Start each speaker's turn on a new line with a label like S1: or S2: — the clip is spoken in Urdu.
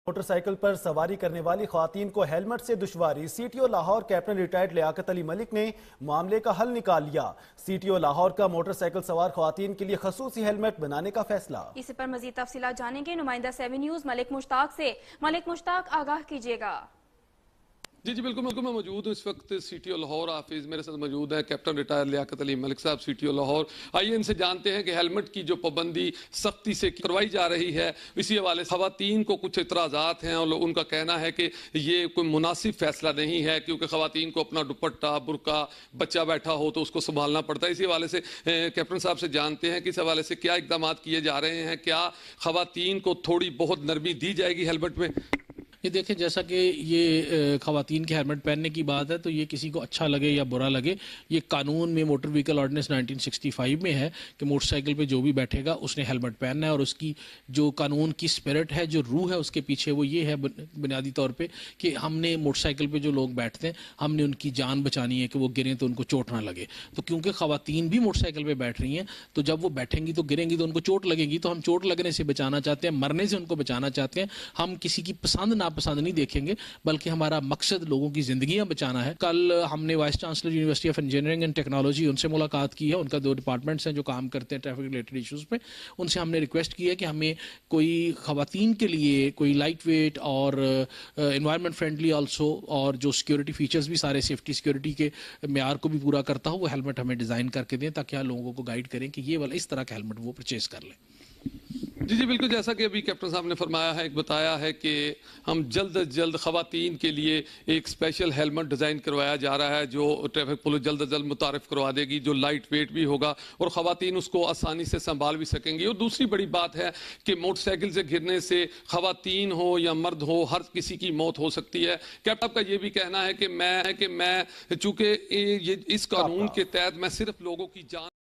S1: موٹر سائیکل پر سواری کرنے والی خواتین کو ہیلمٹ سے دشواری، C T O Lahore captain retired Liaqat Ali Malik نے معاملے کا حل نکال لیا۔ سی ٹی او لاہور کا موٹر سائیکل سوار خواتین کے لیے خصوصی ہیلمٹ بنانے کا فیصلہ۔
S2: اس پر مزید تفصیلات جانیں گے نمائندہ 7 نیوز ملک مشتاق سے۔ ملک مشتاق، آگاہ کیجیے گا۔
S3: جی بالکل میں موجود ہوں اس وقت C T O Lahore office. میرے ساتھ موجود ہیں کیپٹن ریٹائر لیاقت علی ملک صاحب، سی ٹی او لاہور۔ آئیے ان سے جانتے ہیں کہ ہیلمٹ کی جو پابندی سختی سے کروائی جا رہی ہے، اسی حوالے سے خواتین کو کچھ اعتراضات ہیں اور ان کا کہنا ہے کہ یہ کوئی مناسب فیصلہ نہیں ہے، کیونکہ خواتین کو اپنا دوپٹہ، برقع، بچہ بیٹھا ہو تو اس کو سنبھالنا پڑتا ہے۔ اسی حوالے سے کیپٹن صاحب سے جانتے ہیں کہ اس حوالے سے کیا اقدامات کیے جا رہے ہیں، کیا خواتین کو تھوڑی بہت نرمی دی جائے گی ہیلمٹ میں؟
S4: یہ دیکھیں، جیسا کہ یہ خواتین کے ہیلمٹ پہننے کی بات ہے تو یہ کسی کو اچھا لگے یا برا لگے، یہ قانون میں موٹر وہیکل آرڈیننس 1965 میں ہے کہ موٹر سائیکل پہ جو بھی بیٹھے گا اس نے ہیلمٹ پہننا ہے، اور اس کی جو قانون کی اسپرٹ ہے، جو روح ہے اس کے پیچھے، وہ یہ ہے بنیادی طور پہ کہ ہم نے موٹر سائیکل پہ جو لوگ بیٹھتے ہیں ہم نے ان کی جان بچانی ہے کہ وہ گریں تو ان کو چوٹ نہ لگے۔ تو کیونکہ خواتین بھی موٹر سائیکل پہ بیٹھ رہی ہیں تو جب وہ بیٹھیں گی تو گریں گی تو ان کو چوٹ لگے گی، تو ہم چوٹ لگنے سے بچانا چاہتے ہیں، مرنے سے ان کو بچانا چاہتے ہیں۔ ہم کسی کی پسند ناپسند نہیں دیکھیں گے، بلکہ ہمارا مقصد لوگوں کی زندگیاں بچانا ہے۔ کل ہم نے vice chancellor university of engineering and technology, ان سے ملاقات کی ہے۔ ان کا 2 ڈپارٹمنٹس ہیں جو کام کرتے ہیں ٹریفک ریلیٹڈ ایشوز پہ۔ ان سے ہم نے ریکویسٹ کی ہے کہ ہمیں کوئی خواتین کے لیے کوئی لائٹ ویٹ اور انوائرمنٹ فرینڈلی آلسو، اور جو سیکیورٹی فیچرز بھی سارے سیفٹی سیکیورٹی کے معیار کو بھی پورا کرتا ہو، وہ ہیلمٹ ہمیں ڈیزائن کر کے دیں تاکہ ہم لوگوں کو گائیڈ کریں کہ یہ والا اس طرح کا ہیلمٹ وہ پرچیز کر لیں۔
S3: جی بالکل، جیسا کہ ابھی کیپٹن صاحب نے فرمایا ہے، بتایا ہے کہ ہم جلد از جلد خواتین کے لیے ایک اسپیشل ہیلمٹ ڈیزائن کروایا جا رہا ہے جو ٹریفک پولیس جلد از جلد متعارف کروا دے گی، جو لائٹ ویٹ بھی ہوگا اور خواتین اس کو آسانی سے سنبھال بھی سکیں گی۔ اور دوسری بڑی بات ہے کہ موٹر سائیکل سے گرنے سے خواتین ہو یا مرد ہو، ہر کسی کی موت ہو سکتی ہے۔ کیپٹن صاحب کا یہ بھی کہنا ہے کہ میں چونکہ اس قانون کے تحت میں صرف لوگوں کی جان